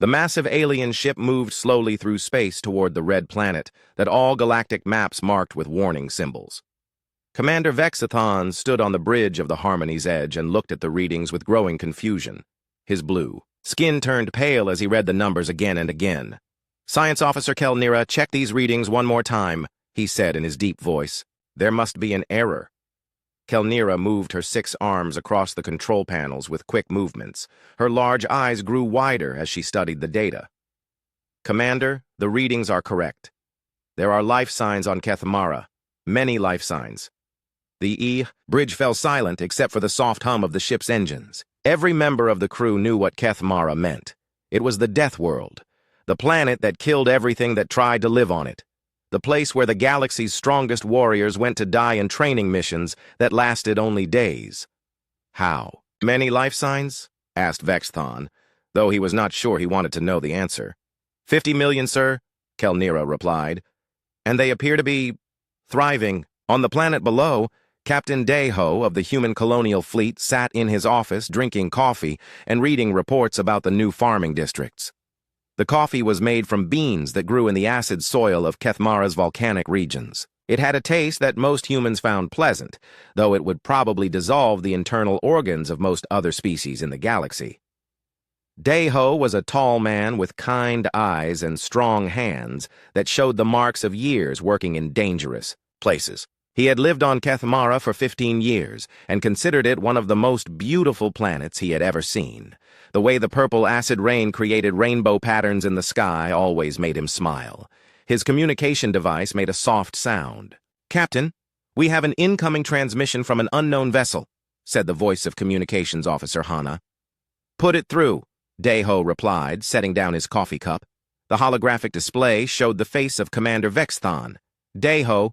The massive alien ship moved slowly through space toward the red planet that all galactic maps marked with warning symbols. Commander Vexathon stood on the bridge of the Harmony's edge and looked at the readings with growing confusion. His blue skin turned pale as he read the numbers again and again. "Science Officer Kelnira, check these readings one more time," he said in his deep voice. "There must be an error." Kelnira moved her 6 arms across the control panels with quick movements. Her large eyes grew wider as she studied the data. "Commander, the readings are correct. There are life signs on Kethmara, many life signs." The bridge fell silent except for the soft hum of the ship's engines. Every member of the crew knew what Kethmara meant. It was the Death World, the planet that killed everything that tried to live on it. The place where the galaxy's strongest warriors went to die in training missions that lasted only days. "How many life signs?" asked Vexthon, though he was not sure he wanted to know the answer. 50 million, sir," Kelnira replied. "And they appear to be thriving. On the planet below, Captain Deho of the human colonial fleet sat in his office drinking coffee and reading reports about the new farming districts. The coffee was made from beans that grew in the acid soil of Kethmara's volcanic regions. It had a taste that most humans found pleasant, though it would probably dissolve the internal organs of most other species in the galaxy. Deho was a tall man with kind eyes and strong hands that showed the marks of years working in dangerous places. He had lived on Kethmara for 15 years and considered it one of the most beautiful planets he had ever seen. The way the purple acid rain created rainbow patterns in the sky always made him smile. His communication device made a soft sound. "Captain, we have an incoming transmission from an unknown vessel," said the voice of Communications Officer Hana. "Put it through," Deho replied, setting down his coffee cup. The holographic display showed the face of Commander Vexthon. Deho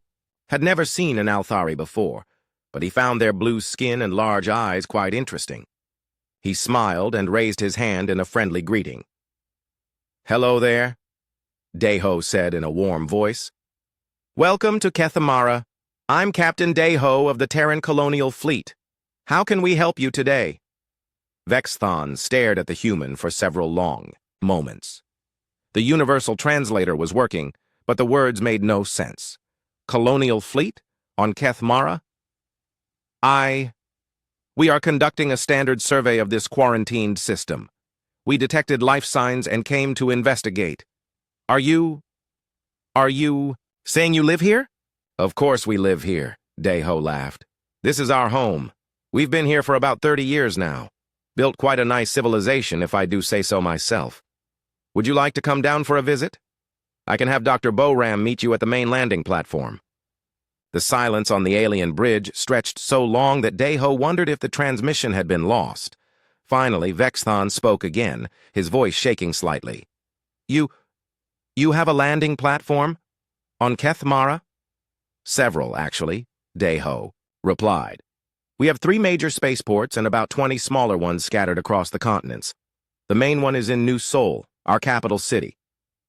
had never seen an Althari before, but he found their blue skin and large eyes quite interesting. He smiled and raised his hand in a friendly greeting. "Hello there," Deho said in a warm voice. "Welcome to Kethmara. I'm Captain Deho of the Terran Colonial Fleet. How can we help you today?" Vexthon stared at the human for several long moments. The universal translator was working, but the words made no sense. Colonial Fleet? On Kethmara? We are conducting a standard survey of this quarantined system. We detected life signs and came to investigate. Are you saying you live here?" "Of course we live here," Deho laughed. "This is our home. We've been here for about 30 years now. Built quite a nice civilization, if I do say so myself. Would you like to come down for a visit? I can have Dr. Boram meet you at the main landing platform." The silence on the alien bridge stretched so long that Deho wondered if the transmission had been lost. Finally, Vexthon spoke again, his voice shaking slightly. You have a landing platform? On Kethmara?" "Several, actually," Deho replied. "We have 3 major spaceports and about 20 smaller ones scattered across the continents. The main one is in New Seoul, our capital city.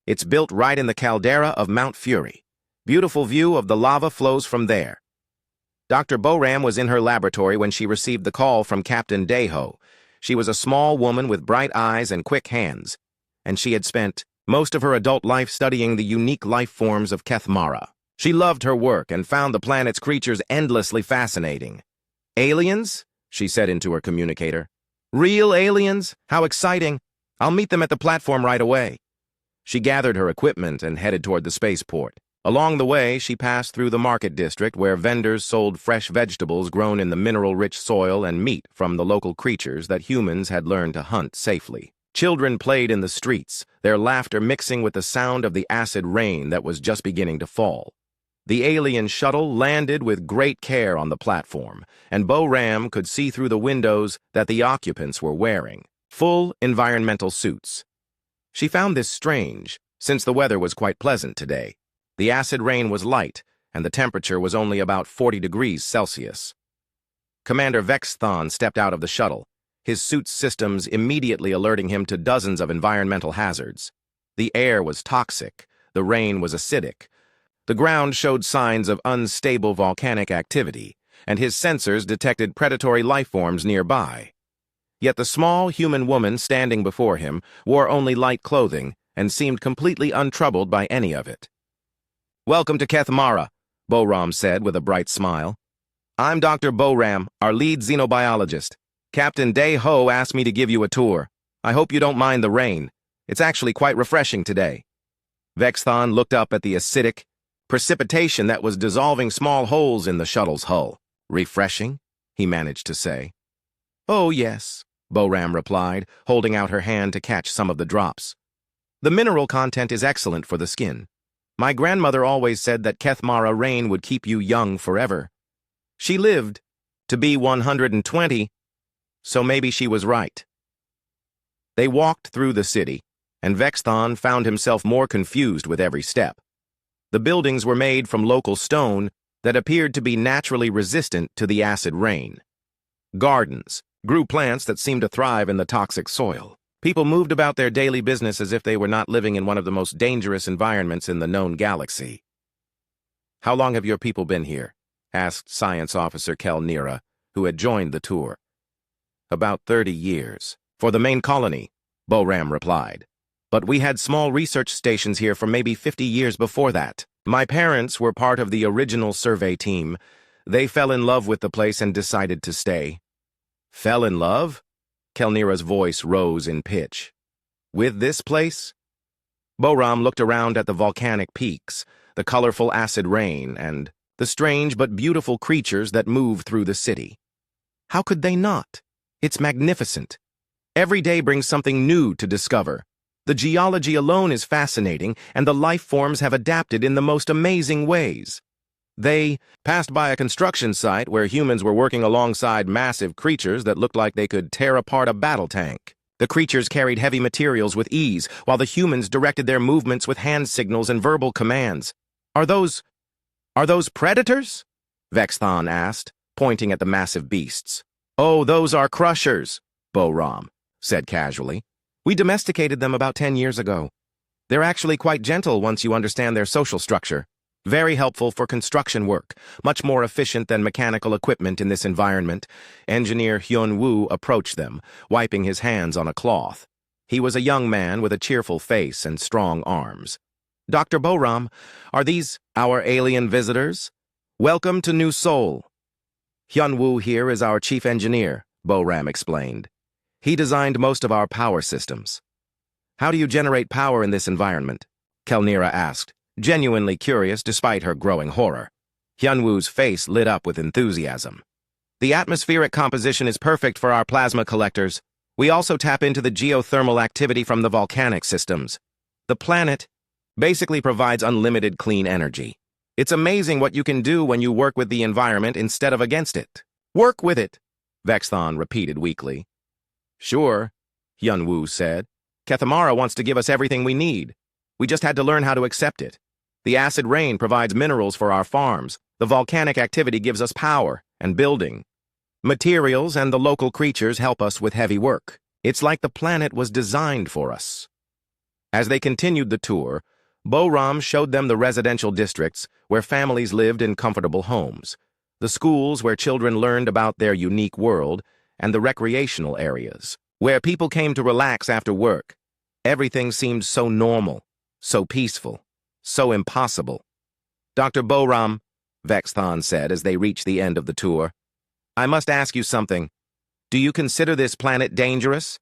It's built right in the caldera of Mount Fury. Beautiful view of the lava flows from there." Dr. Boram was in her laboratory when she received the call from Captain Deho. She was a small woman with bright eyes and quick hands, and she had spent most of her adult life studying the unique life forms of Kethmara. She loved her work and found the planet's creatures endlessly fascinating. "Aliens?" she said into her communicator. "Real aliens? How exciting! I'll meet them at the platform right away." She gathered her equipment and headed toward the spaceport. Along the way, she passed through the market district where vendors sold fresh vegetables grown in the mineral-rich soil and meat from the local creatures that humans had learned to hunt safely. Children played in the streets, their laughter mixing with the sound of the acid rain that was just beginning to fall. The alien shuttle landed with great care on the platform, and Boram could see through the windows that the occupants were wearing full environmental suits. She found this strange, since the weather was quite pleasant today. The acid rain was light, and the temperature was only about 40 degrees Celsius. Commander Vexthon stepped out of the shuttle, his suit's systems immediately alerting him to dozens of environmental hazards. The air was toxic, the rain was acidic, the ground showed signs of unstable volcanic activity, and his sensors detected predatory life forms nearby. Yet the small human woman standing before him wore only light clothing and seemed completely untroubled by any of it. "Welcome to Kethmara," Boram said with a bright smile. "I'm Dr. Boram, our lead xenobiologist. Captain Day Ho asked me to give you a tour. I hope you don't mind the rain. It's actually quite refreshing today." Vexthon looked up at the acidic precipitation that was dissolving small holes in the shuttle's hull. "Refreshing?" he managed to say. "Oh, yes," Boram replied, holding out her hand to catch some of the drops. "The mineral content is excellent for the skin. My grandmother always said that Kethmara rain would keep you young forever. She lived to be 120, so maybe she was right." They walked through the city, and Vexthon found himself more confused with every step. The buildings were made from local stone that appeared to be naturally resistant to the acid rain. Gardens grew plants that seemed to thrive in the toxic soil. People moved about their daily business as if they were not living in one of the most dangerous environments in the known galaxy. "How long have your people been here?" asked Science Officer Kelnira, who had joined the tour. "About 30 years. For the main colony," Boram replied. "But we had small research stations here for maybe 50 years before that. My parents were part of the original survey team. They fell in love with the place and decided to stay." "Fell in love?" Kelnira's voice rose in pitch. "With this place?" Boram looked around at the volcanic peaks, the colorful acid rain, and the strange but beautiful creatures that move through the city. How could they not? It's magnificent. Every day brings something new to discover. The geology alone is fascinating, and the life forms have adapted in the most amazing ways. They passed by a construction site where humans were working alongside massive creatures that looked like they could tear apart a battle tank. The creatures carried heavy materials with ease, while the humans directed their movements with hand signals and verbal commands. Are those predators?" Vexthon asked, pointing at the massive beasts. "Oh, those are crushers," Boram said casually. "We domesticated them about 10 years ago. They're actually quite gentle once you understand their social structure. Very helpful for construction work, much more efficient than mechanical equipment in this environment." Engineer Hyun-woo approached them, wiping his hands on a cloth. He was a young man with a cheerful face and strong arms. "Dr. Boram, are these our alien visitors? Welcome to New Seoul." "Hyun-woo here is our chief engineer," Boram explained. "He designed most of our power systems." "How do you generate power in this environment?" Kelnira asked, genuinely curious despite her growing horror. Hyun-woo's face lit up with enthusiasm. "The atmospheric composition is perfect for our plasma collectors. We also tap into the geothermal activity from the volcanic systems. The planet basically provides unlimited clean energy. It's amazing what you can do when you work with the environment instead of against it." "Work with it," Vexthon repeated weakly. "Sure," Hyun-woo said. "Kethmara wants to give us everything we need. We just had to learn how to accept it. The acid rain provides minerals for our farms. The volcanic activity gives us power and building. Materials and the local creatures help us with heavy work. It's like the planet was designed for us." As they continued the tour, Boram showed them the residential districts where families lived in comfortable homes, the schools where children learned about their unique world, and the recreational areas where people came to relax after work. Everything seemed so normal, so peaceful, so impossible. "Dr. Boram," Vexthon said as they reached the end of the tour, "I must ask you something. Do you consider this planet dangerous?"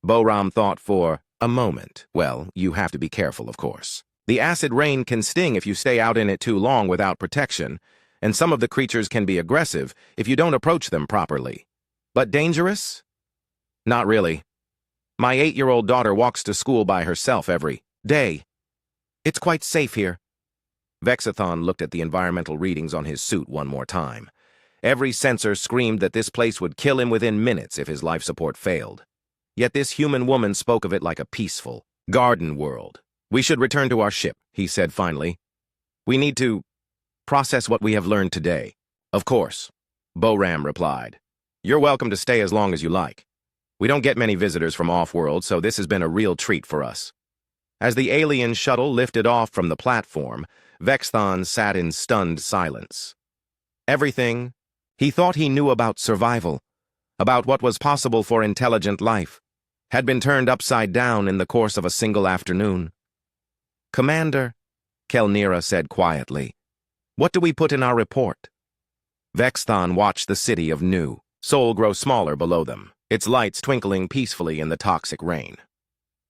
Boram thought for a moment. "Well, you have to be careful, of course. The acid rain can sting if you stay out in it too long without protection, and some of the creatures can be aggressive if you don't approach them properly. But dangerous? Not really. My 8-year-old daughter walks to school by herself every day. It's quite safe here." Vexathon looked at the environmental readings on his suit one more time. Every sensor screamed that this place would kill him within minutes if his life support failed. Yet this human woman spoke of it like a peaceful garden world. "We should return to our ship," he said finally. "We need to process what we have learned today." "Of course," Boram replied. "You're welcome to stay as long as you like. We don't get many visitors from off-world, so this has been a real treat for us." As the alien shuttle lifted off from the platform, Vexthon sat in stunned silence. Everything he thought he knew about survival, about what was possible for intelligent life, had been turned upside down in the course of a single afternoon. "Commander," Kelnira said quietly, "what do we put in our report?" Vexthon watched the city of Nu Sol grow smaller below them, its lights twinkling peacefully in the toxic rain.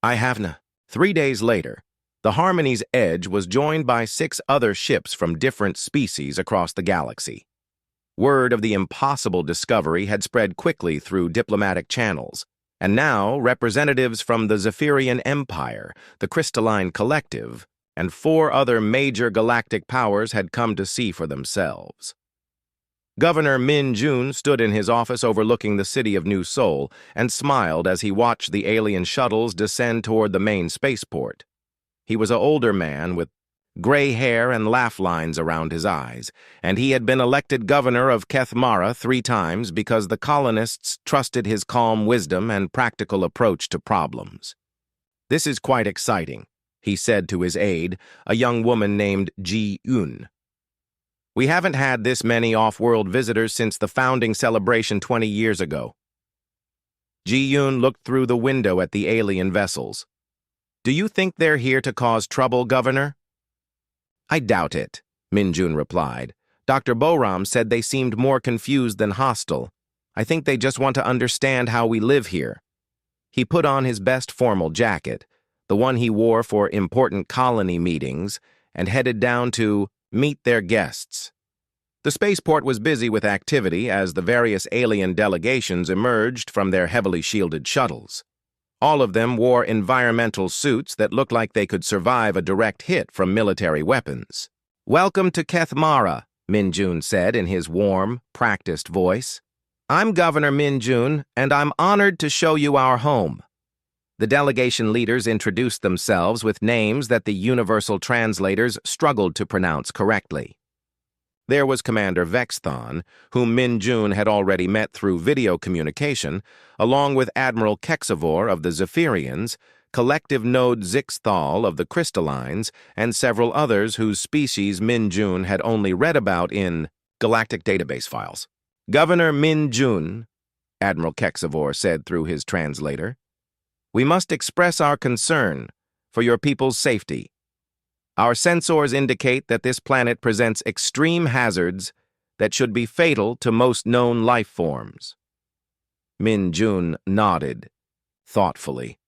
I havena. 3 days later, the Harmony's edge was joined by 6 other ships from different species across the galaxy. Word of the impossible discovery had spread quickly through diplomatic channels, and now representatives from the Zephyrian Empire, the Crystalline Collective, and 4 other major galactic powers had come to see for themselves. Governor Min Jun stood in his office overlooking the city of New Seoul and smiled as he watched the alien shuttles descend toward the main spaceport. He was an older man with gray hair and laugh lines around his eyes, and he had been elected governor of Kethmara 3 times because the colonists trusted his calm wisdom and practical approach to problems. "This is quite exciting," he said to his aide, a young woman named Ji Yun. "We haven't had this many off-world visitors since the founding celebration 20 years ago." Ji Yun looked through the window at the alien vessels. "Do you think they're here to cause trouble, Governor?" "I doubt it," Min Jun replied. "Dr. Boram said they seemed more confused than hostile. I think they just want to understand how we live here." He put on his best formal jacket, the one he wore for important colony meetings, and headed down to meet their guests. The spaceport was busy with activity as the various alien delegations emerged from their heavily shielded shuttles. All of them wore environmental suits that looked like they could survive a direct hit from military weapons. "Welcome to Kethmara," Min Jun said in his warm, practiced voice. "I'm Governor Min Jun, and I'm honored to show you our home." The delegation leaders introduced themselves with names that the universal translators struggled to pronounce correctly. There was Commander Vexthon, whom Min Jun had already met through video communication, along with Admiral Kexivor of the Zephyrians, Collective Node Zixthal of the Crystallines, and several others whose species Min Jun had only read about in Galactic database files. "Governor Min Jun," Admiral Kexivor said through his translator, "we must express our concern for your people's safety. Our sensors indicate that this planet presents extreme hazards that should be fatal to most known life forms." Min Jun nodded, thoughtfully.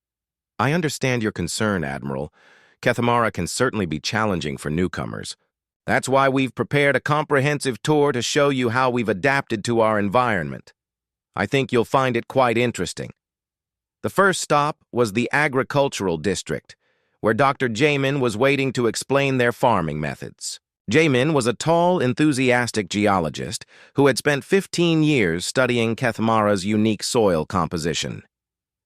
"I understand your concern, Admiral. Kethmara can certainly be challenging for newcomers. That's why we've prepared a comprehensive tour to show you how we've adapted to our environment. I think you'll find it quite interesting." The first stop was the agricultural district, where Dr. Jamin was waiting to explain their farming methods. Jamin was a tall, enthusiastic geologist who had spent 15 years studying Kethmara's unique soil composition.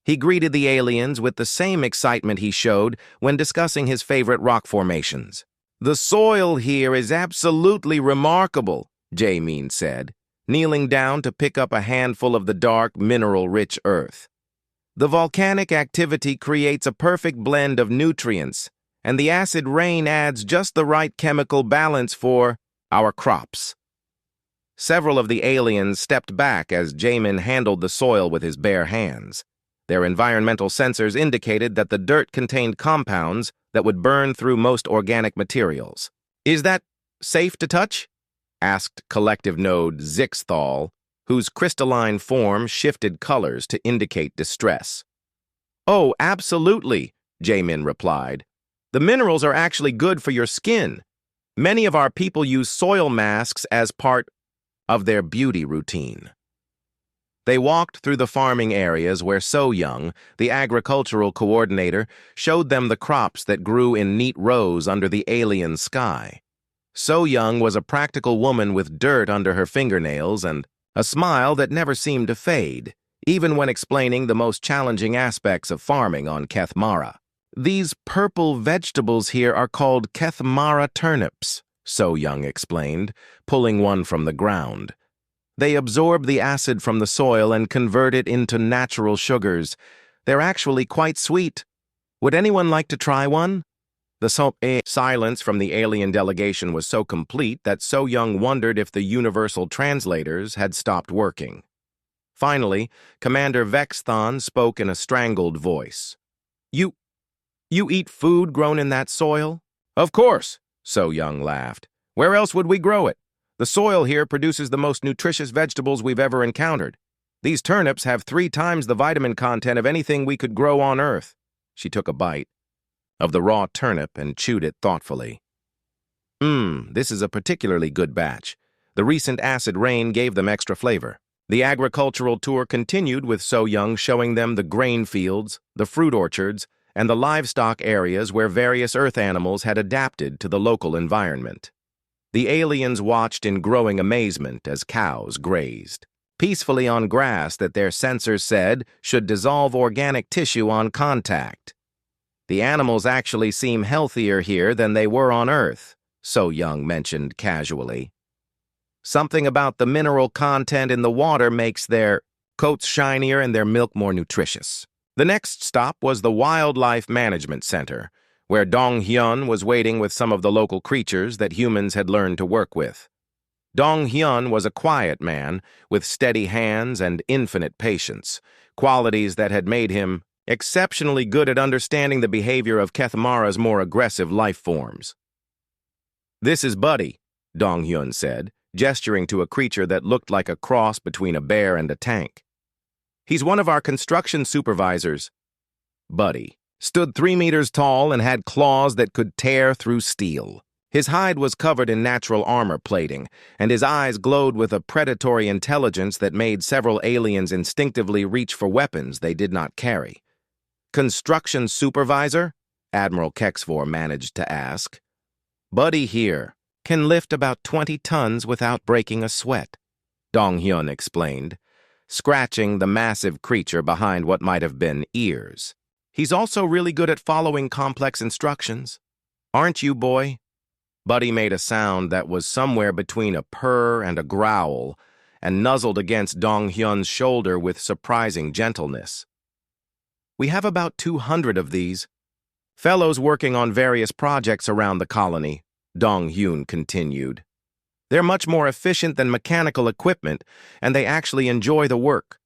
He greeted the aliens with the same excitement he showed when discussing his favorite rock formations. "The soil here is absolutely remarkable," Jamin said, kneeling down to pick up a handful of the dark, mineral-rich earth. "The volcanic activity creates a perfect blend of nutrients, and the acid rain adds just the right chemical balance for our crops." Several of the aliens stepped back as Jamin handled the soil with his bare hands. Their environmental sensors indicated that the dirt contained compounds that would burn through most organic materials. "Is that safe to touch?" asked Collective Node Zixthal, whose crystalline form shifted colors to indicate distress. "Oh, absolutely," Jamin replied. "The minerals are actually good for your skin. Many of our people use soil masks as part of their beauty routine." They walked through the farming areas where So Young, the agricultural coordinator, showed them the crops that grew in neat rows under the alien sky. So Young was a practical woman with dirt under her fingernails and a smile that never seemed to fade, even when explaining the most challenging aspects of farming on Kethmara. "These purple vegetables here are called Kethmara turnips," So Young explained, pulling one from the ground. "They absorb the acid from the soil and convert it into natural sugars. They're actually quite sweet. Would anyone like to try one?" The silence from the alien delegation was so complete that So Young wondered if the universal translators had stopped working. Finally, Commander Vexthon spoke in a strangled voice. You eat food grown in that soil? Of course, So Young laughed. Where else would we grow it? The soil here produces the most nutritious vegetables we've ever encountered. These turnips have 3 times the vitamin content of anything we could grow on Earth. She took a bite of the raw turnip and chewed it thoughtfully. This is a particularly good batch. The recent acid rain gave them extra flavor. The agricultural tour continued with So Young showing them the grain fields, the fruit orchards, and the livestock areas where various Earth animals had adapted to the local environment. The aliens watched in growing amazement as cows grazed peacefully on grass that their sensors said should dissolve organic tissue on contact. The animals actually seem healthier here than they were on Earth, So Young mentioned casually. Something about the mineral content in the water makes their coats shinier and their milk more nutritious. The next stop was the Wildlife Management Center, where Dong Hyun was waiting with some of the local creatures that humans had learned to work with. Dong Hyun was a quiet man with steady hands and infinite patience, qualities that had made him exceptionally good at understanding the behavior of Kethmara's more aggressive life forms. "This is Buddy," Dong Hyun said, gesturing to a creature that looked like a cross between a bear and a tank. "He's one of our construction supervisors." Buddy stood 3 meters tall and had claws that could tear through steel. His hide was covered in natural armor plating, and his eyes glowed with a predatory intelligence that made several aliens instinctively reach for weapons they did not carry. "Construction supervisor?" Admiral Kexvor managed to ask. "Buddy here can lift about 20 tons without breaking a sweat," Dong Hyun explained, scratching the massive creature behind what might have been ears. "He's also really good at following complex instructions. Aren't you, boy?" Buddy made a sound that was somewhere between a purr and a growl and nuzzled against Dong Hyun's shoulder with surprising gentleness. "We have about 200 of these. Fellows working on various projects around the colony," Dong Hyun continued. "They're much more efficient than mechanical equipment, and they actually enjoy the work.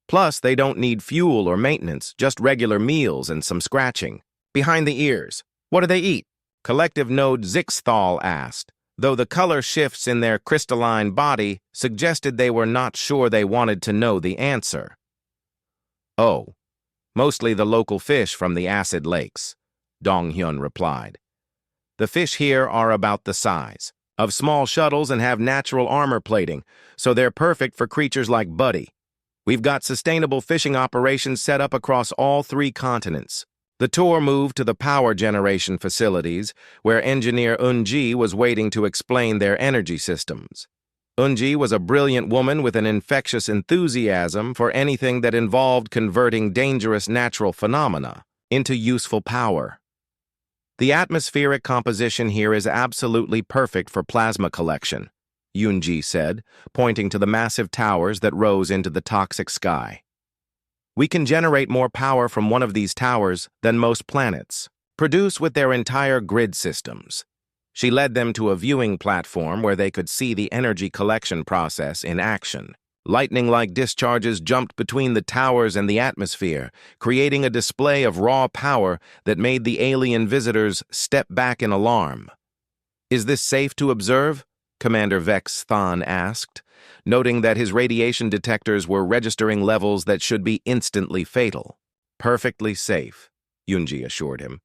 Plus, they don't need fuel or maintenance, just regular meals and some scratching. Behind the ears, what do they eat?" Collective Node Zixthal asked, though the color shifts in their crystalline body suggested they were not sure they wanted to know the answer. "Oh, mostly the local fish from the acid lakes," Dong Hyun replied. "The fish here are about the size of small shuttles and have natural armor plating, so they're perfect for creatures like Buddy. We've got sustainable fishing operations set up across all 3 continents." The tour moved to the power generation facilities, where engineer Eunji was waiting to explain their energy systems. Eunji was a brilliant woman with an infectious enthusiasm for anything that involved converting dangerous natural phenomena into useful power. "The atmospheric composition here is absolutely perfect for plasma collection," Eunji said, pointing to the massive towers that rose into the toxic sky. "We can generate more power from one of these towers than most planets, produce with their entire grid systems." She led them to a viewing platform where they could see the energy collection process in action. Lightning-like discharges jumped between the towers and the atmosphere, creating a display of raw power that made the alien visitors step back in alarm. "Is this safe to observe?" Commander Vex Thon asked, noting that his radiation detectors were registering levels that should be instantly fatal. "Perfectly safe," Eunji assured him.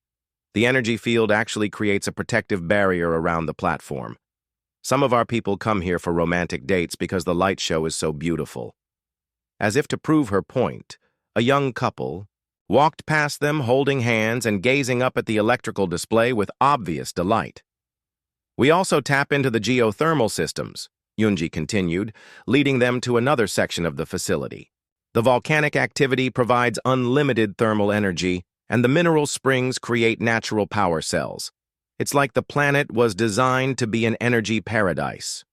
"The energy field actually creates a protective barrier around the platform. Some of our people come here for romantic dates because the light show is so beautiful." As if to prove her point, a young couple walked past them holding hands and gazing up at the electrical display with obvious delight. "We also tap into the geothermal systems," Eunji continued, leading them to another section of the facility. "The volcanic activity provides unlimited thermal energy, and the mineral springs create natural power cells. It's like the planet was designed to be an energy paradise."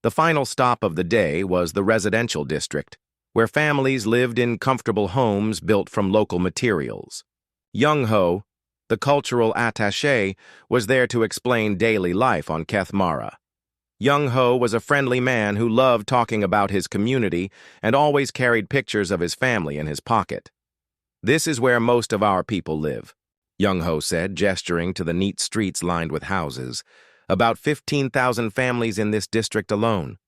The final stop of the day was the residential district, where families lived in comfortable homes built from local materials. Young Ho, the cultural attaché, was there to explain daily life on Kethmara. Young Ho was a friendly man who loved talking about his community and always carried pictures of his family in his pocket. "This is where most of our people live," Young Ho said, gesturing to the neat streets lined with houses. "About 15,000 families in this district alone."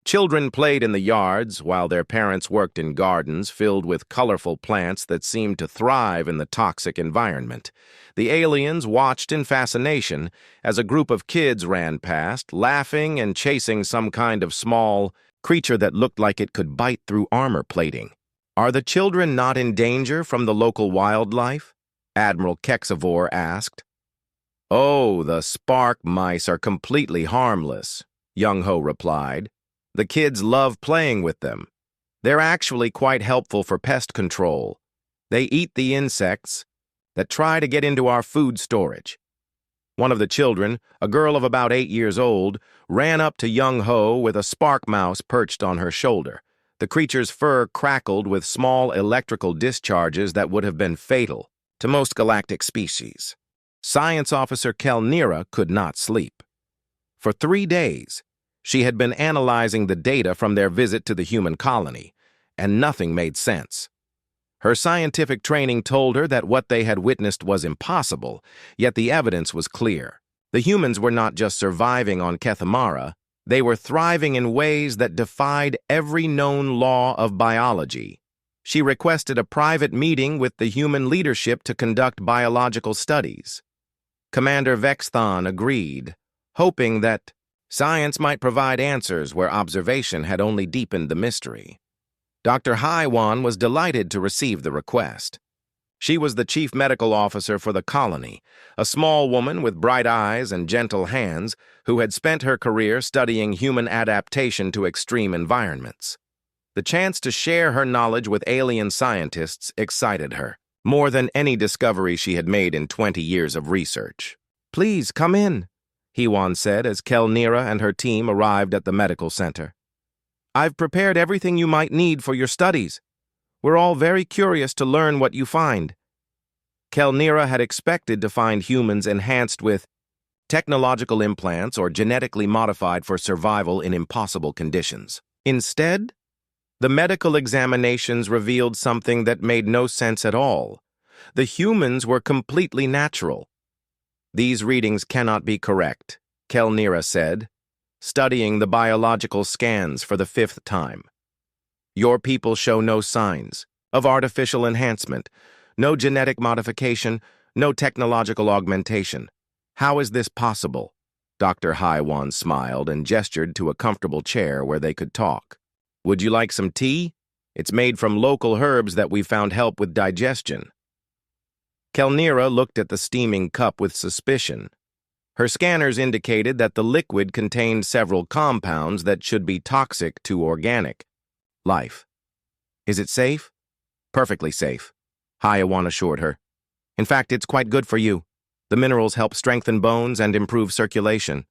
Children played in the yards while their parents worked in gardens filled with colorful plants that seemed to thrive in the toxic environment. The aliens watched in fascination as a group of kids ran past, laughing and chasing some kind of small creature that looked like it could bite through armor plating. "Are the children not in danger from the local wildlife?" Admiral Kexavor asked. "Oh, the spark mice are completely harmless," Young Ho replied. "The kids love playing with them. They're actually quite helpful for pest control. They eat the insects that try to get into our food storage." One of the children, a girl of about 8 years old, ran up to Young Ho with a spark mouse perched on her shoulder. The creature's fur crackled with small electrical discharges that would have been fatal to most galactic species. Science Officer Kelnira could not sleep. For 3 days, she had been analyzing the data from their visit to the human colony, and nothing made sense. Her scientific training told her that what they had witnessed was impossible, yet the evidence was clear. The humans were not just surviving on Kethamara, they were thriving in ways that defied every known law of biology. She requested a private meeting with the human leadership to conduct biological studies. Commander Vexthon agreed, hoping that science might provide answers where observation had only deepened the mystery. Dr. Haiwan was delighted to receive the request. She was the chief medical officer for the colony, a small woman with bright eyes and gentle hands who had spent her career studying human adaptation to extreme environments. The chance to share her knowledge with alien scientists excited her, more than any discovery she had made in 20 years of research. "Please, come in," Hewan said as Kelnira and her team arrived at the medical center. "I've prepared everything you might need for your studies. We're all very curious to learn what you find." Kelnira had expected to find humans enhanced with technological implants or genetically modified for survival in impossible conditions. Instead, the medical examinations revealed something that made no sense at all. The humans were completely natural. "These readings cannot be correct," Kelnira said, studying the biological scans for the 5th time. "Your people show no signs of artificial enhancement, no genetic modification, no technological augmentation. How is this possible?" Dr. Haiwan smiled and gestured to a comfortable chair where they could talk. "Would you like some tea? It's made from local herbs that we found help with digestion." Kelnira looked at the steaming cup with suspicion. Her scanners indicated that the liquid contained several compounds that should be toxic to organic life. "Is it safe?" "Perfectly safe," Haiwan assured her. "In fact, it's quite good for you. The minerals help strengthen bones and improve circulation."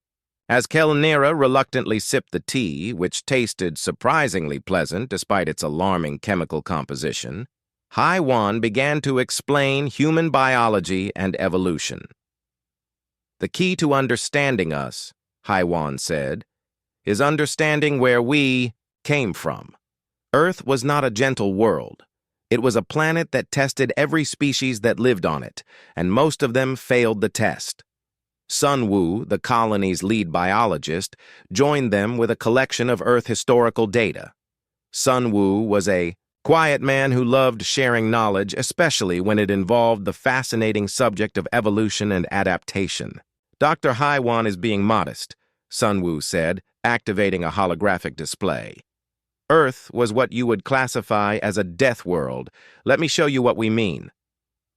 As Kelnira reluctantly sipped the tea, which tasted surprisingly pleasant despite its alarming chemical composition, Haiwan began to explain human biology and evolution. "The key to understanding us," Haiwan said, "is understanding where we came from. Earth was not a gentle world. It was a planet that tested every species that lived on it, and most of them failed the test. Sun Wu, the colony's lead biologist, joined them with a collection of Earth historical data. Sun Wu was a quiet man who loved sharing knowledge, especially when it involved the fascinating subject of evolution and adaptation. "Dr. Haiwan is being modest," Sun Wu said, activating a holographic display. "Earth was what you would classify as a death world. Let me show you what we mean."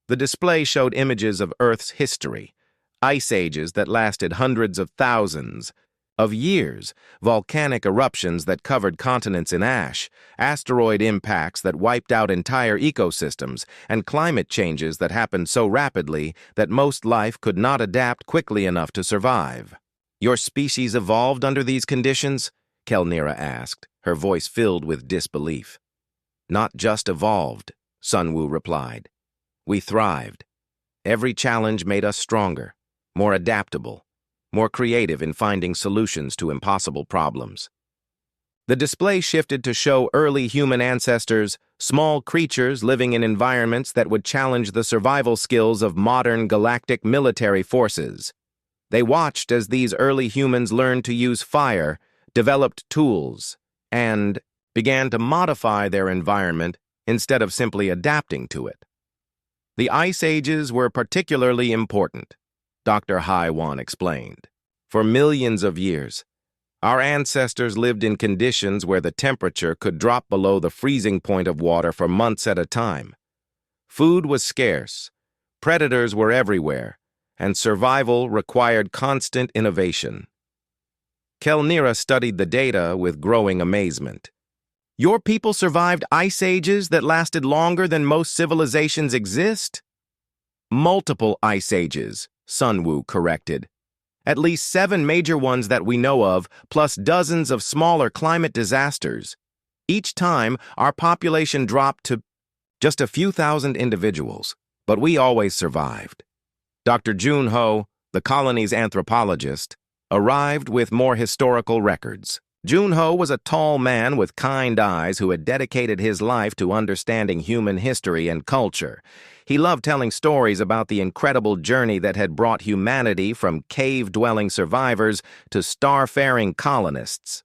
The display showed images of Earth's history, ice ages that lasted hundreds of thousands of years, volcanic eruptions that covered continents in ash, asteroid impacts that wiped out entire ecosystems, and climate changes that happened so rapidly that most life could not adapt quickly enough to survive. "Your species evolved under these conditions?" Kelnira asked, her voice filled with disbelief. "Not just evolved," Sun Wu replied. "We thrived. Every challenge made us stronger, more adaptable. more creative in finding solutions to impossible problems. The display shifted to show early human ancestors, small creatures living in environments that would challenge the survival skills of modern galactic military forces. They watched as these early humans learned to use fire, developed tools, and began to modify their environment instead of simply adapting to it. The Ice Ages were particularly important, Dr. Haiwan explained. For millions of years, our ancestors lived in conditions where the temperature could drop below the freezing point of water for months at a time. Food was scarce, predators were everywhere, and survival required constant innovation. Kelnira studied the data with growing amazement. Your people survived ice ages that lasted longer than most civilizations exist? Multiple ice ages, Sunwoo corrected. At least 7 major ones that we know of, plus dozens of smaller climate disasters. Each time, our population dropped to just a few thousand individuals, but we always survived. Dr. Junho, the colony's anthropologist, arrived with more historical records. Junho was a tall man with kind eyes who had dedicated his life to understanding human history and culture. He loved telling stories about the incredible journey that had brought humanity from cave-dwelling survivors to starfaring colonists.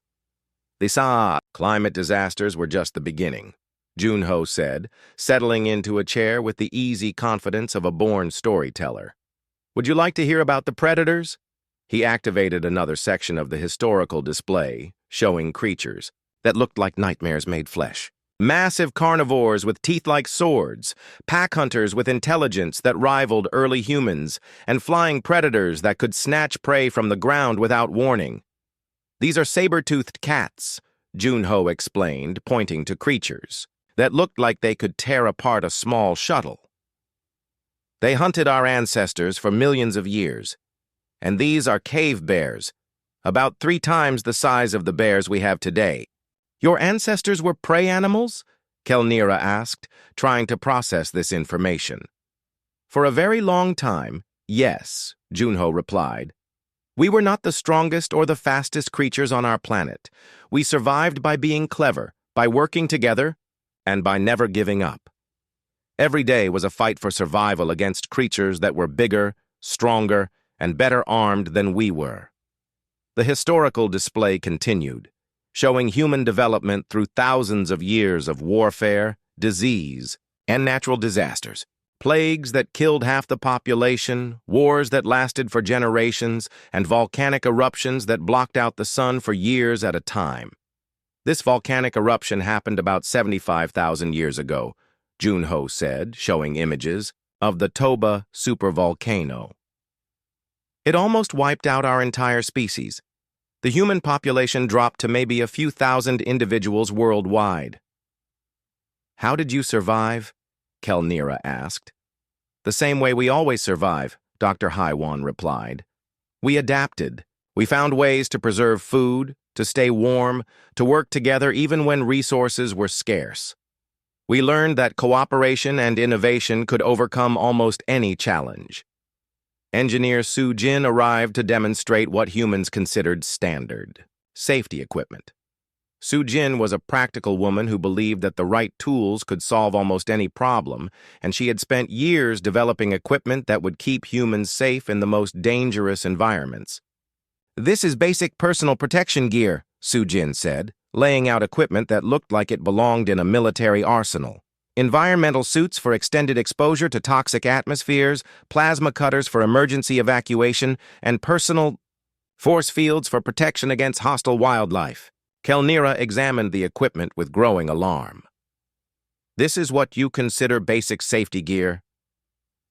The climate disasters were just the beginning, Junho said, settling into a chair with the easy confidence of a born storyteller. Would you like to hear about the predators? He activated another section of the historical display, showing creatures that looked like nightmares made flesh. Massive carnivores with teeth like swords, pack hunters with intelligence that rivaled early humans, and flying predators that could snatch prey from the ground without warning. These are saber-toothed cats, Junho explained, pointing to creatures that looked like they could tear apart a small shuttle. They hunted our ancestors for millions of years, and these are cave bears, about 3 times the size of the bears we have today. Your ancestors were prey animals? Kelnira asked, trying to process this information. For a very long time, yes, Junho replied. We were not the strongest or the fastest creatures on our planet. We survived by being clever, by working together, and by never giving up. Every day was a fight for survival against creatures that were bigger, stronger, and better armed than we were. The historical display continued, showing human development through thousands of years of warfare, disease, and natural disasters. Plagues that killed half the population, wars that lasted for generations, and volcanic eruptions that blocked out the sun for years at a time. This volcanic eruption happened about 75,000 years ago, Junho said, showing images of the Toba supervolcano. It almost wiped out our entire species. The human population dropped to maybe a few thousand individuals worldwide. How did you survive? Kelnira asked. The same way we always survive, Dr. Haiwan replied. We adapted. We found ways to preserve food, to stay warm, to work together even when resources were scarce. We learned that cooperation and innovation could overcome almost any challenge. Engineer Su Jin arrived to demonstrate what humans considered standard safety equipment. Su Jin was a practical woman who believed that the right tools could solve almost any problem, and she had spent years developing equipment that would keep humans safe in the most dangerous environments. This is basic personal protection gear, Su Jin said, laying out equipment that looked like it belonged in a military arsenal. Environmental suits for extended exposure to toxic atmospheres, plasma cutters for emergency evacuation, and personal force fields for protection against hostile wildlife. Kelnira examined the equipment with growing alarm. This is what you consider basic safety gear?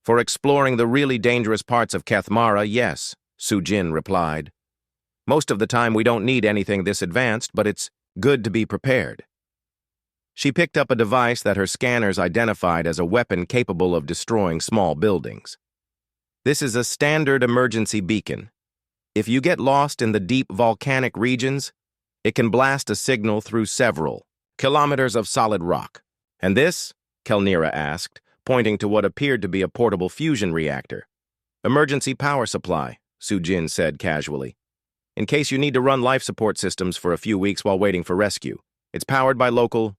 For exploring the really dangerous parts of Kethmara, yes, Su Jin replied. Most of the time we don't need anything this advanced, but it's good to be prepared. She picked up a device that her scanners identified as a weapon capable of destroying small buildings. This is a standard emergency beacon. If you get lost in the deep volcanic regions, it can blast a signal through several kilometers of solid rock. And this? Kelnira asked, pointing to what appeared to be a portable fusion reactor. Emergency power supply, Sujin said casually. "In case you need to run life support systems for a few weeks while waiting for rescue. It's powered by local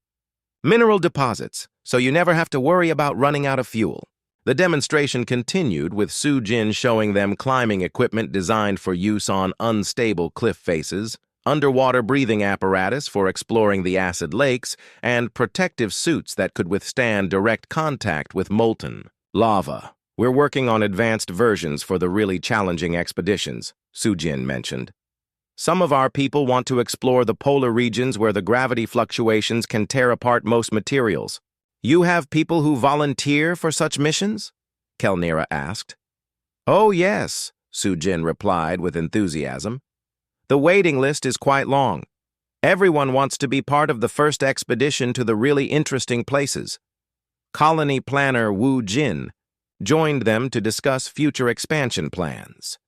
mineral deposits, so you never have to worry about running out of fuel." The demonstration continued, with Sujin showing them climbing equipment designed for use on unstable cliff faces, underwater breathing apparatus for exploring the acid lakes, and protective suits that could withstand direct contact with molten lava. "We're working on advanced versions for the really challenging expeditions," Sujin mentioned. "Some of our people want to explore the polar regions where the gravity fluctuations can tear apart most materials. You have people who volunteer for such missions?" Kelnira asked. "Oh, yes," Sujin replied with enthusiasm. "The waiting list is quite long. Everyone wants to be part of the first expedition to the really interesting places." Colony planner Wu Jin joined them to discuss future expansion plans.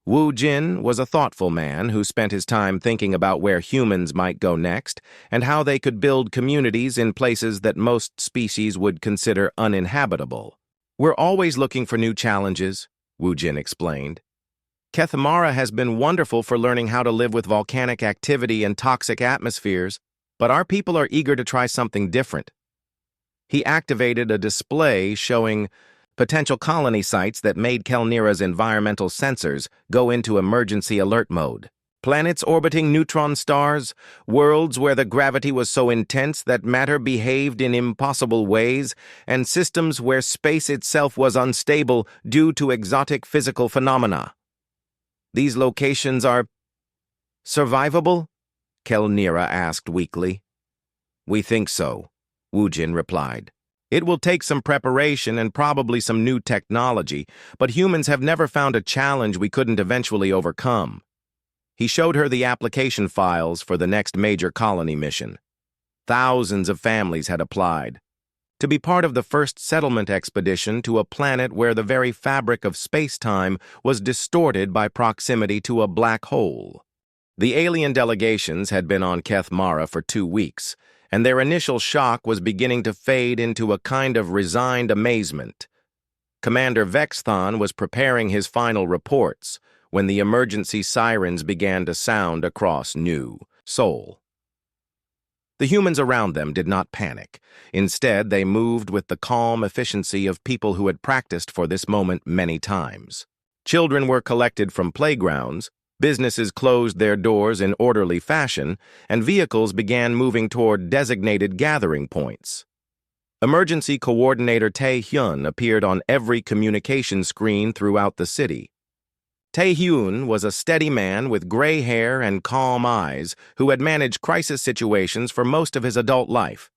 Wu Jin was a thoughtful man who spent his time thinking about where humans might go next and how they could build communities in places that most species would consider uninhabitable. "We're always looking for new challenges," Wu Jin explained. "Kethmara has been wonderful for learning how to live with volcanic activity and toxic atmospheres, but our people are eager to try something different." He activated a display showing potential colony sites that made Kelnira's environmental sensors go into emergency alert mode. Planets orbiting neutron stars, worlds where the gravity was so intense that matter behaved in impossible ways, and systems where space itself was unstable due to exotic physical phenomena. "These locations are survivable?" Kelnira asked weakly. "We think so," Wu Jin replied. "It will take some preparation and probably some new technology, but humans have never found a challenge we couldn't eventually overcome." He showed her the application files for the next major colony mission. Thousands of families had applied to be part of the first settlement expedition to a planet where the very fabric of space-time was distorted by proximity to a black hole. The alien delegations had been on Kethmara for 2 weeks, and their initial shock was beginning to fade into a kind of resigned amazement. Commander Vexthon was preparing his final reports when the emergency sirens began to sound across New Seoul. The humans around them did not panic. Instead, they moved with the calm efficiency of people who had practiced for this moment many times. Children were collected from playgrounds, businesses closed their doors in orderly fashion, and vehicles began moving toward designated gathering points. Emergency Coordinator Tae-hyun appeared on every communication screen throughout the city. Tae-hyun was a steady man with gray hair and calm eyes who had managed crisis situations for most of his adult life.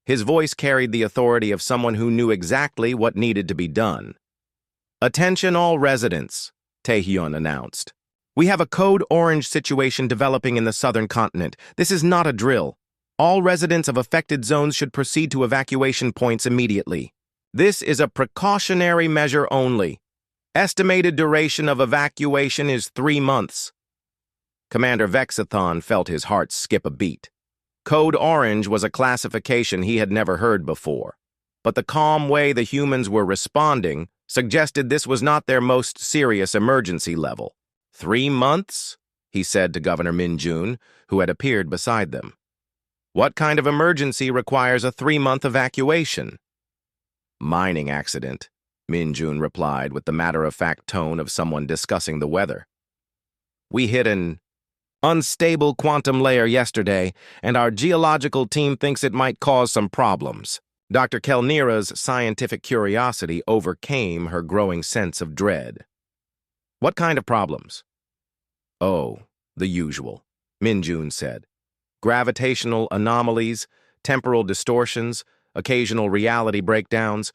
His voice carried the authority of someone who knew exactly what needed to be done. "Attention all residents," Tae-hyun announced. "We have a code orange situation developing in the southern continent. This is not a drill. All residents of affected zones should proceed to evacuation points immediately. This is a precautionary measure only. Estimated duration of evacuation is 3 months. Commander Vexathon felt his heart skip a beat. Code Orange was a classification he had never heard before, but the calm way the humans were responding suggested this was not their most serious emergency level. 3 months? He said to Governor Min-jun, who had appeared beside them. What kind of emergency requires a 3-month evacuation? Mining accident, Min-jun replied with the matter-of-fact tone of someone discussing the weather. We hit an unstable quantum layer yesterday, and our geological team thinks it might cause some problems. Dr. Kelnira's scientific curiosity overcame her growing sense of dread. What kind of problems? Oh, the usual, Min-jun said. Gravitational anomalies, temporal distortions, occasional reality breakdowns.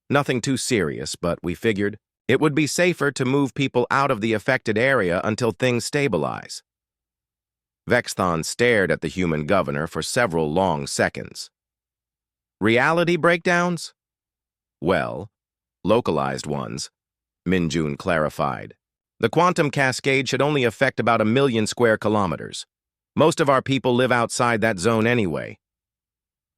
Nothing too serious, but we figured it would be safer to move people out of the affected area until things stabilize. Vexthon stared at the human governor for several long seconds. Reality breakdowns? Well, localized ones, Min-jun clarified. The quantum cascade should only affect about 1 million square kilometers. Most of our people live outside that zone anyway.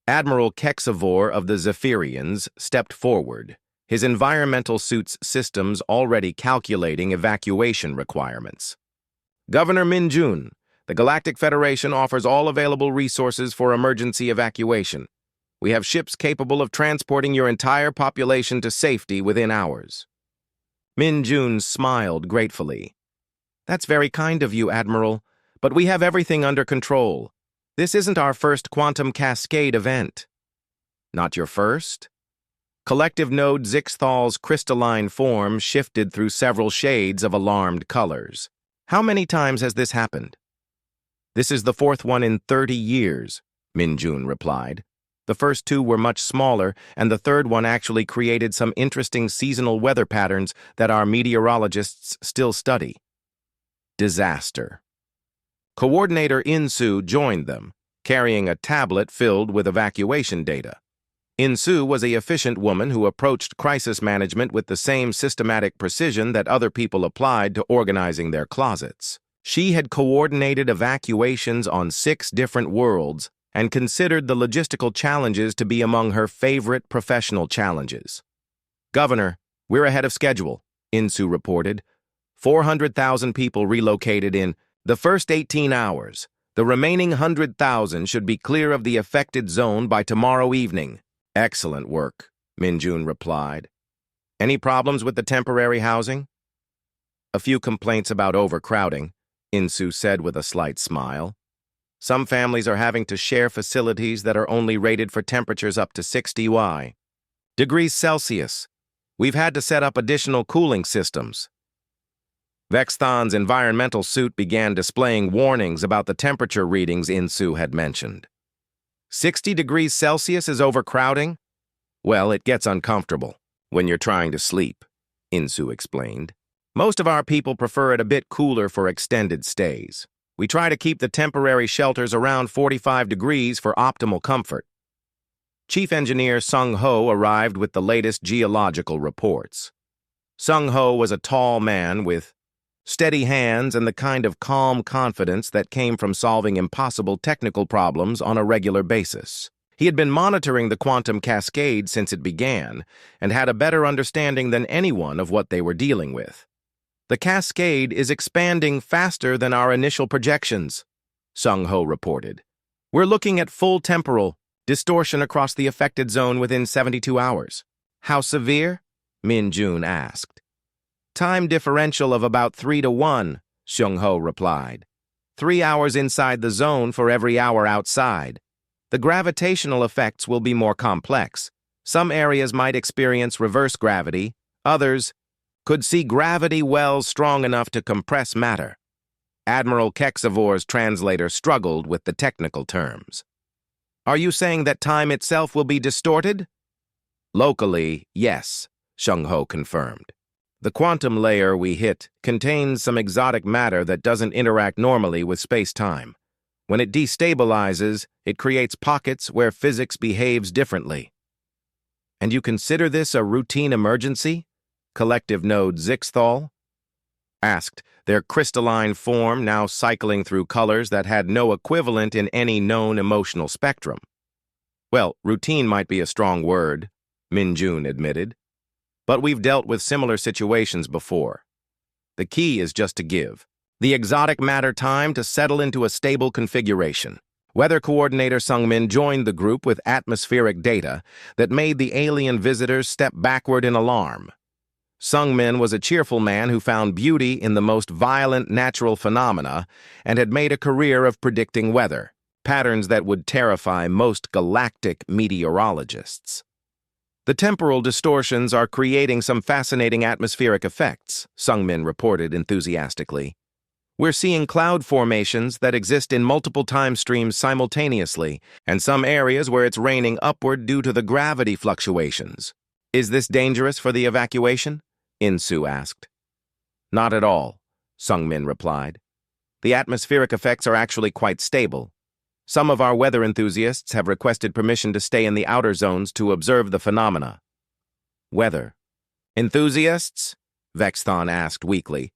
Admiral Kexavor of the Zephyrians stepped forward. his environmental suit's systems already calculating evacuation requirements. Governor Min Jun, the Galactic Federation offers all available resources for emergency evacuation. We have ships capable of transporting your entire population to safety within hours. Min Jun smiled gratefully. That's very kind of you, Admiral, but we have everything under control. This isn't our first quantum cascade event. Not your first? Collective Node Zixthal's crystalline form shifted through several shades of alarmed colors. How many times has this happened? This is the fourth one in 30 years, Min Jun replied. The first two were much smaller, and the third one actually created some interesting seasonal weather patterns that our meteorologists still study. Disaster. Coordinator Insu joined them, carrying a tablet filled with evacuation data. Insu was an efficient woman who approached crisis management with the same systematic precision that other people applied to organizing their closets. She had coordinated evacuations on 6 different worlds and considered the logistical challenges to be among her favorite professional challenges. Governor, we're ahead of schedule, Insu reported. 400,000 people relocated in the first 18 hours. The remaining 100,000 should be clear of the affected zone by tomorrow evening. Excellent work, Min Jun replied. Any problems with the temporary housing? A few complaints about overcrowding, Insu said with a slight smile. Some families are having to share facilities that are only rated for temperatures up to 60 degrees Celsius. We've had to set up additional cooling systems. Vexthon's environmental suit began displaying warnings about the temperature readings Insu had mentioned. 60 degrees Celsius is overcrowding? Well, it gets uncomfortable when you're trying to sleep, Insu explained. Most of our people prefer it a bit cooler for extended stays. We try to keep the temporary shelters around 45 degrees for optimal comfort. Chief Engineer Sung Ho arrived with the latest geological reports. Sung Ho was a tall man with steady hands and the kind of calm confidence that came from solving impossible technical problems on a regular basis. He had been monitoring the quantum cascade since it began and had a better understanding than anyone of what they were dealing with. The cascade is expanding faster than our initial projections, Sung Ho reported. We're looking at full temporal distortion across the affected zone within 72 hours. How severe? Min Jun asked. Time differential of about 3 to 1, Sung Ho replied. 3 hours inside the zone for every hour outside. The gravitational effects will be more complex. Some areas might experience reverse gravity, others could see gravity wells strong enough to compress matter. Admiral Kexavor's translator struggled with the technical terms. Are you saying that time itself will be distorted? Locally, yes, Sung Ho confirmed. The quantum layer we hit contains some exotic matter that doesn't interact normally with space-time. When it destabilizes, it creates pockets where physics behaves differently. And you consider this a routine emergency? Collective Node Zixthal asked, their crystalline form now cycling through colors that had no equivalent in any known emotional spectrum. Well, routine might be a strong word, Min Jun admitted, but we've dealt with similar situations before. The key is just to give the exotic matter time to settle into a stable configuration. Weather Coordinator Sungmin joined the group with atmospheric data that made the alien visitors step backward in alarm. Sungmin was a cheerful man who found beauty in the most violent natural phenomena and had made a career of predicting weather, patterns that would terrify most galactic meteorologists. The temporal distortions are creating some fascinating atmospheric effects, Sungmin reported enthusiastically. We're seeing cloud formations that exist in multiple time streams simultaneously, and some areas where it's raining upward due to the gravity fluctuations. Is this dangerous for the evacuation? Insu asked. Not at all, Sungmin replied. The atmospheric effects are actually quite stable. Some of our weather enthusiasts have requested permission to stay in the outer zones to observe the phenomena. Weather enthusiasts? Vexthon asked weakly.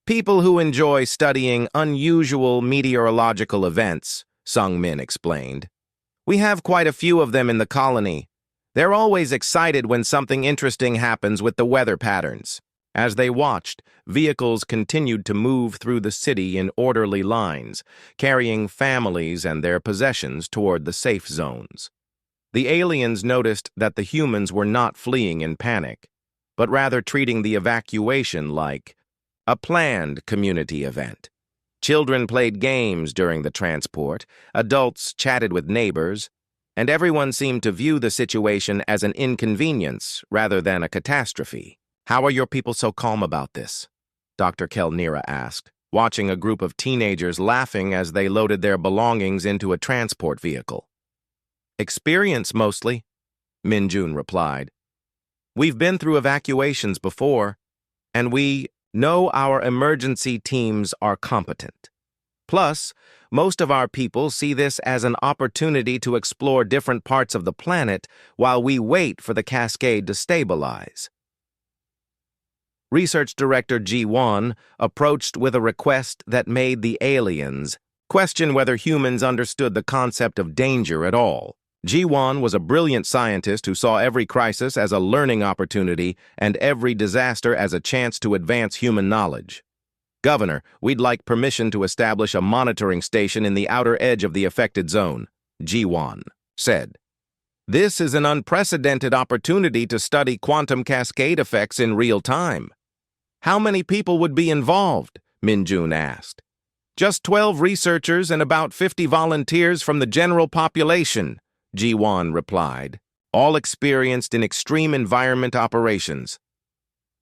People who enjoy studying unusual meteorological events, Sungmin explained. We have quite a few of them in the colony. They're always excited when something interesting happens with the weather patterns. As they watched, vehicles continued to move through the city in orderly lines, carrying families and their possessions toward the safe zones. The aliens noticed that the humans were not fleeing in panic, but rather treating the evacuation like a planned community event. Children played games during the transport, adults chatted with neighbors, and everyone seemed to view the situation as an inconvenience rather than a catastrophe. "How are your people so calm about this?" Dr. Kelnira asked, watching a group of teenagers laughing as they loaded their belongings into a transport vehicle. "Experience, mostly," Minjun replied. "We've been through evacuations before, and we know our emergency teams are competent. Plus, most of our people see this as an opportunity to explore different parts of the planet while we wait for the cascade to stabilize." Research Director Ji-won approached with a request that made the aliens question whether humans understood the concept of danger at all. Ji-won was a brilliant scientist who saw every crisis as a learning opportunity and every disaster as a chance to advance human knowledge. "Governor, we'd like permission to establish a monitoring station in the outer edge of the affected zone," Ji-won said. "This is an unprecedented opportunity to study quantum cascade effects in real time." "How many people would be involved?" Minjun asked. "Just 12 researchers and about 50 volunteers from the general population," Ji-won replied, "all experienced in extreme environment operations."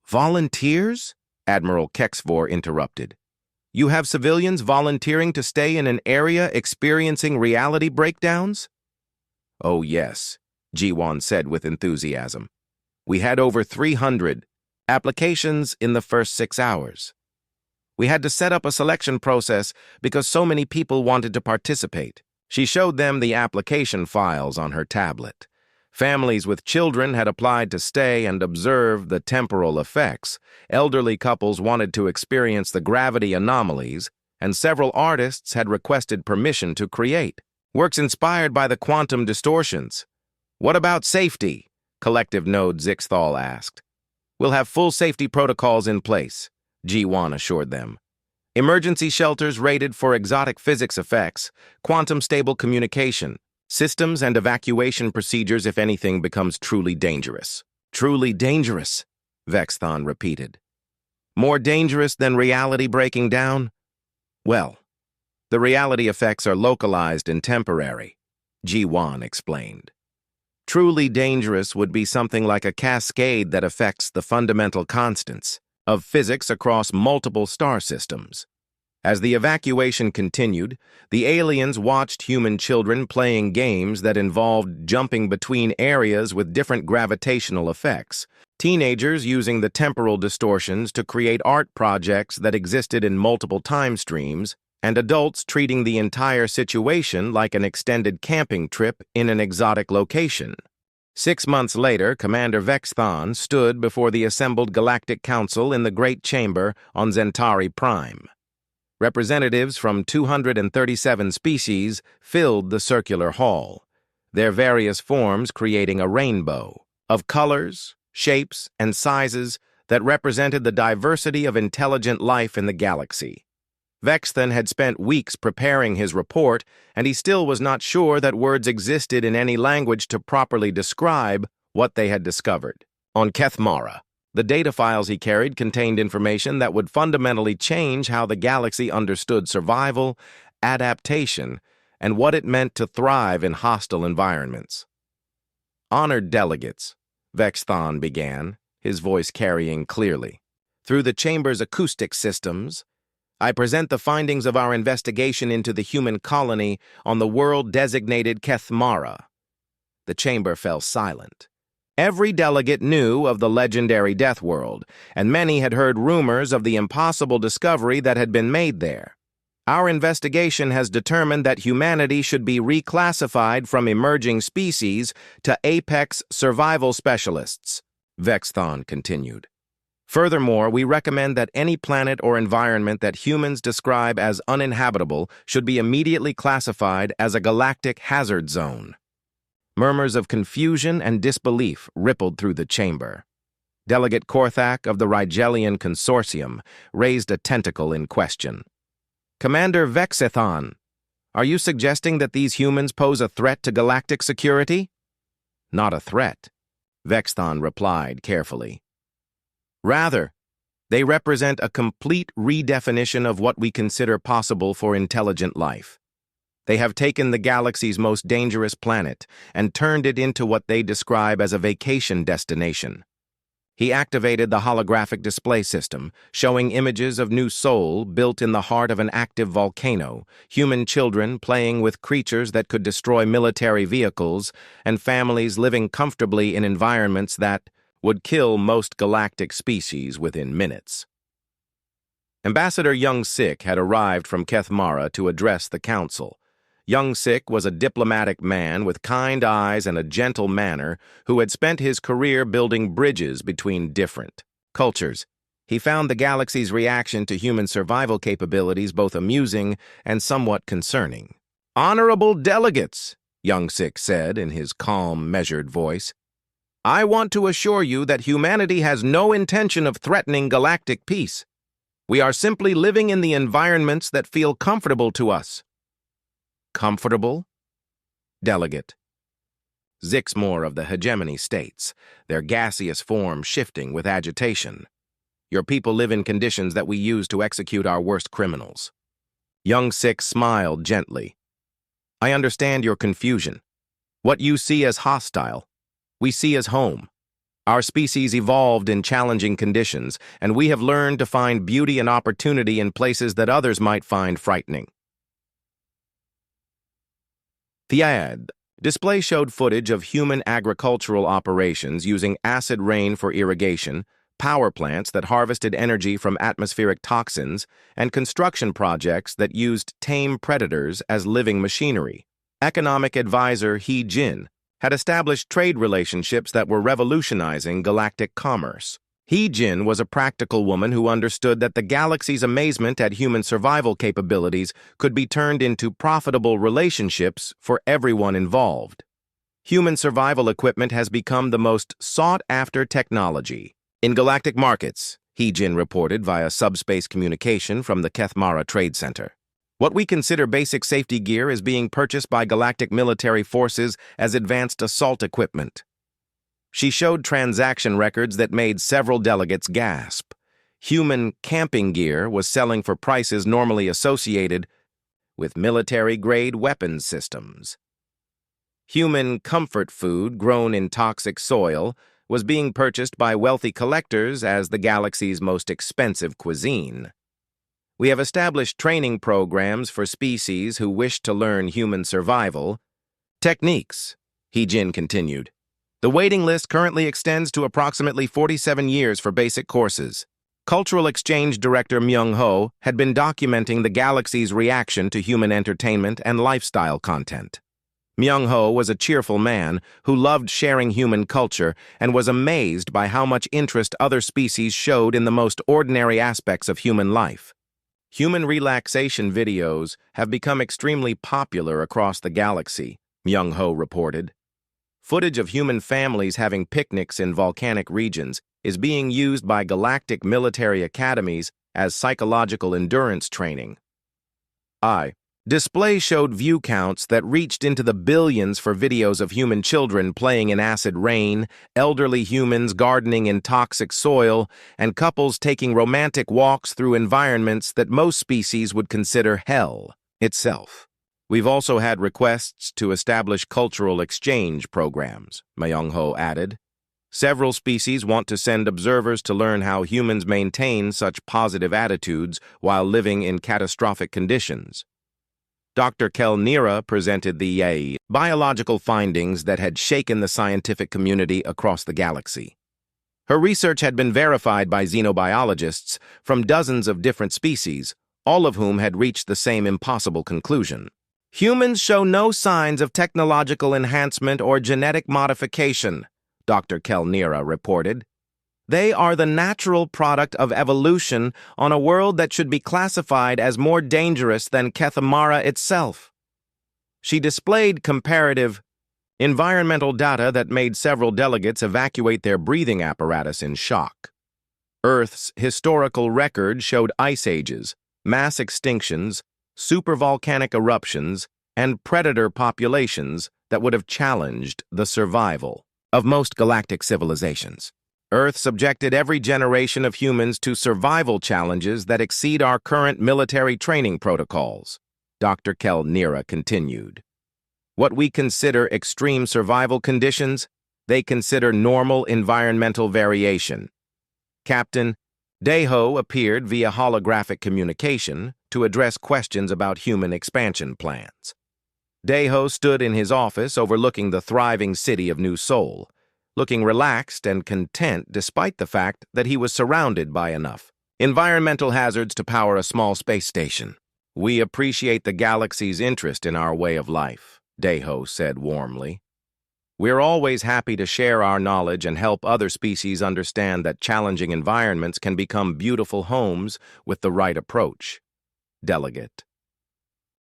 "Volunteers?" Admiral Kexvor interrupted. "You have civilians volunteering to stay in an area experiencing reality breakdowns?" "Oh yes," Ji-won said with enthusiasm. "We had over 300 applications in the first 6 hours. We had to set up a selection process because so many people wanted to participate." She showed them the application files on her tablet. Families with children had applied to stay and observe the temporal effects. Elderly couples wanted to experience the gravity anomalies, and several artists had requested permission to create works inspired by the quantum distortions. "What about safety?" Collective Node Zixthal asked. "We'll have full safety protocols in place," Ji-won assured them. "Emergency shelters rated for exotic physics effects, quantum-stable communication, systems and evacuation procedures if anything becomes truly dangerous." "Truly dangerous," Vexthon repeated. "More dangerous than reality breaking down?" "Well, the reality effects are localized and temporary," Ji-won explained. "Truly dangerous would be something like a cascade that affects the fundamental constants of physics across multiple star systems." As the evacuation continued, the aliens watched human children playing games that involved jumping between areas with different gravitational effects, teenagers using the temporal distortions to create art projects that existed in multiple time streams, and adults treating the entire situation like an extended camping trip in an exotic location. 6 months later, Commander Vexthon stood before the assembled Galactic Council in the Great Chamber on Zentari Prime. Representatives from 237 species filled the circular hall, their various forms creating a rainbow of colors, shapes, and sizes that represented the diversity of intelligent life in the galaxy. Vexthon had spent weeks preparing his report, and he still was not sure that words existed in any language to properly describe what they had discovered. On Kethmara, the data files he carried contained information that would fundamentally change how the galaxy understood survival, adaptation, and what it meant to thrive in hostile environments. "Honored delegates," Vexthon began, his voice carrying clearly. "Through the chamber's acoustic systems, I present the findings of our investigation into the human colony on the world designated Kethmara." The chamber fell silent. Every delegate knew of the legendary Death World, and many had heard rumors of the impossible discovery that had been made there. "Our investigation has determined that humanity should be reclassified from emerging species to apex survival specialists," Vexthon continued. "Furthermore, we recommend that any planet or environment that humans describe as uninhabitable should be immediately classified as a galactic hazard zone." Murmurs of confusion and disbelief rippled through the chamber. Delegate Korthak of the Rigelian Consortium raised a tentacle in question. Commander Vexithon, are you suggesting that these humans pose a threat to galactic security? Not a threat, Vexthon replied carefully. Rather, they represent a complete redefinition of what we consider possible for intelligent life. They have taken the galaxy's most dangerous planet and turned it into what they describe as a vacation destination. He activated the holographic display system, showing images of New Sol built in the heart of an active volcano, human children playing with creatures that could destroy military vehicles, and families living comfortably in environments that would kill most galactic species within minutes. Ambassador Young Sik had arrived from Kethmara to address the council. Young Sik was a diplomatic man with kind eyes and a gentle manner who had spent his career building bridges between different cultures. He found the galaxy's reaction to human survival capabilities both amusing and somewhat concerning. "Honorable delegates," Young Sik said in his calm, measured voice, "I want to assure you that humanity has no intention of threatening galactic peace. We are simply living in the environments that feel comfortable to us." Comfortable? Delegate. Zixmore of the hegemony states, their gaseous form shifting with agitation. Your people live in conditions that we use to execute our worst criminals. Young Sik smiled gently. I understand your confusion. What you see as hostile, we see as home. Our species evolved in challenging conditions, and we have learned to find beauty and opportunity in places that others might find frightening. The ad display showed footage of human agricultural operations using acid rain for irrigation, power plants that harvested energy from atmospheric toxins, and construction projects that used tame predators as living machinery. Economic advisor He Jin had established trade relationships that were revolutionizing galactic commerce. He Jin was a practical woman who understood that the galaxy's amazement at human survival capabilities could be turned into profitable relationships for everyone involved. Human survival equipment has become the most sought-after technology in galactic markets, He Jin reported via subspace communication from the Kethmara Trade Center. What we consider basic safety gear is being purchased by galactic military forces as advanced assault equipment. She showed transaction records that made several delegates gasp. Human camping gear was selling for prices normally associated with military-grade weapons systems. Human comfort food grown in toxic soil was being purchased by wealthy collectors as the galaxy's most expensive cuisine. We have established training programs for species who wish to learn human survival techniques, He Jin continued. The waiting list currently extends to approximately 47 years for basic courses. Cultural Exchange Director Myung-ho had been documenting the galaxy's reaction to human entertainment and lifestyle content. Myung-ho was a cheerful man who loved sharing human culture and was amazed by how much interest other species showed in the most ordinary aspects of human life. Human relaxation videos have become extremely popular across the galaxy, Myung-ho reported. Footage of human families having picnics in volcanic regions is being used by galactic military academies as psychological endurance training. Display showed view counts that reached into the billions for videos of human children playing in acid rain, elderly humans gardening in toxic soil, and couples taking romantic walks through environments that most species would consider hell itself. We've also had requests to establish cultural exchange programs, Myung-ho added. Several species want to send observers to learn how humans maintain such positive attitudes while living in catastrophic conditions. Dr. Kelnira presented the biological findings that had shaken the scientific community across the galaxy. Her research had been verified by xenobiologists from dozens of different species, all of whom had reached the same impossible conclusion. Humans show no signs of technological enhancement or genetic modification, Dr. Kelnira reported. They are the natural product of evolution on a world that should be classified as more dangerous than Kethmara itself. She displayed comparative Environmental data that made several delegates evacuate their breathing apparatus in shock. Earth's historical record showed ice ages, mass extinctions, supervolcanic eruptions, and predator populations that would have challenged the survival of most galactic civilizations. Earth subjected every generation of humans to survival challenges that exceed our current military training protocols, Dr. Kel-Nira continued. What we consider extreme survival conditions, they consider normal environmental variation. Captain Deho appeared via holographic communication to address questions about human expansion plans. Deho stood in his office overlooking the thriving city of New Seoul, looking relaxed and content despite the fact that he was surrounded by enough environmental hazards to power a small space station. "We appreciate the galaxy's interest in our way of life," Deho said warmly. "We're always happy to share our knowledge and help other species understand that challenging environments can become beautiful homes with the right approach." Delegate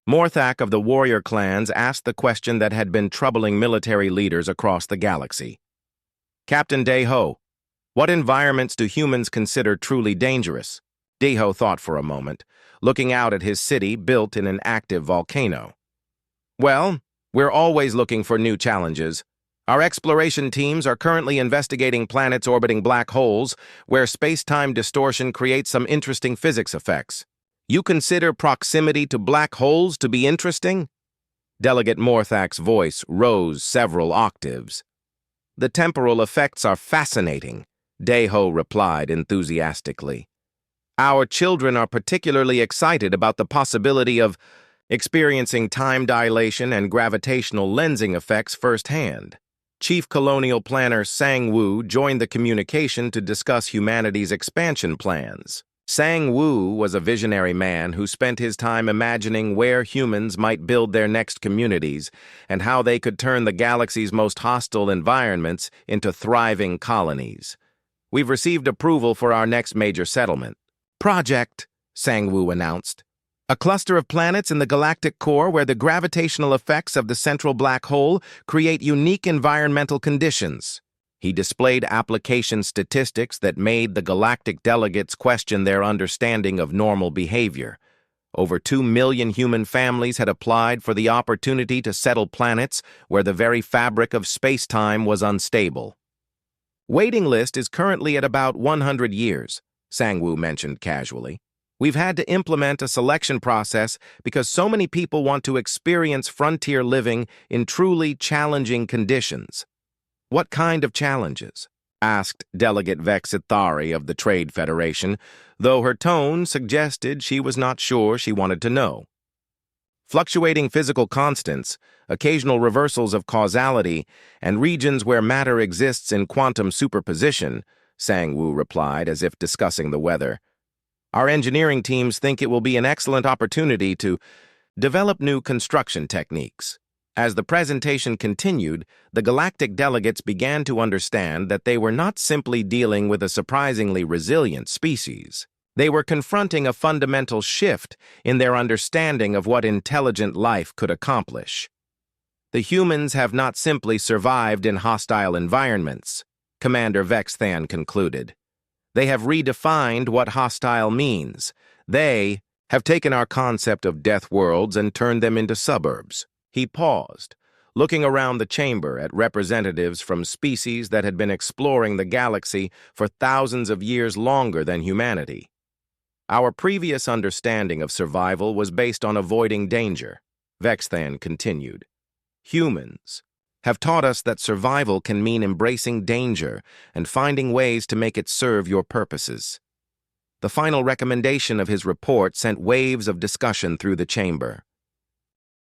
Morthak of the warrior clans asked the question that had been troubling military leaders across the galaxy. "Captain Deho, what environments do humans consider truly dangerous?" Deho thought for a moment, looking out at his city built in an active volcano. "Well, we're always looking for new challenges. Our exploration teams are currently investigating planets orbiting black holes where space-time distortion creates some interesting physics effects. You consider proximity to black holes to be interesting?" Delegate Morthak's voice rose several octaves. "The temporal effects are fascinating," Deho replied enthusiastically. "Our children are particularly excited about the possibility of experiencing time dilation and gravitational lensing effects firsthand." Chief Colonial Planner Sang Woo joined the communication to discuss humanity's expansion plans. Sang Woo was a visionary man who spent his time imagining where humans might build their next communities and how they could turn the galaxy's most hostile environments into thriving colonies. "We've received approval for our next major settlement project," Sang Woo announced. "A cluster of planets in the galactic core where the gravitational effects of the central black hole create unique environmental conditions." He displayed application statistics that made the galactic delegates question their understanding of normal behavior. Over 2 million human families had applied for the opportunity to settle planets where the very fabric of space-time was unstable. "Waiting list is currently at about 100 years, Sang Woo mentioned casually. "We've had to implement a selection process because so many people want to experience frontier living in truly challenging conditions." "What kind of challenges?" asked Delegate Vexithari of the Trade Federation, though her tone suggested she was not sure she wanted to know. "Fluctuating physical constants, occasional reversals of causality, and regions where matter exists in quantum superposition," Sang Woo replied as if discussing the weather. "Our engineering teams think it will be an excellent opportunity to develop new construction techniques." As the presentation continued, the galactic delegates began to understand that they were not simply dealing with a surprisingly resilient species. They were confronting a fundamental shift in their understanding of what intelligent life could accomplish. "The humans have not simply survived in hostile environments," Commander Vexthan concluded. "They have redefined what hostile means. They have taken our concept of death worlds and turned them into suburbs." He paused, looking around the chamber at representatives from species that had been exploring the galaxy for thousands of years longer than humanity. "Our previous understanding of survival was based on avoiding danger," Vexthan continued. "Humans have taught us that survival can mean embracing danger and finding ways to make it serve your purposes." The final recommendation of his report sent waves of discussion through the chamber.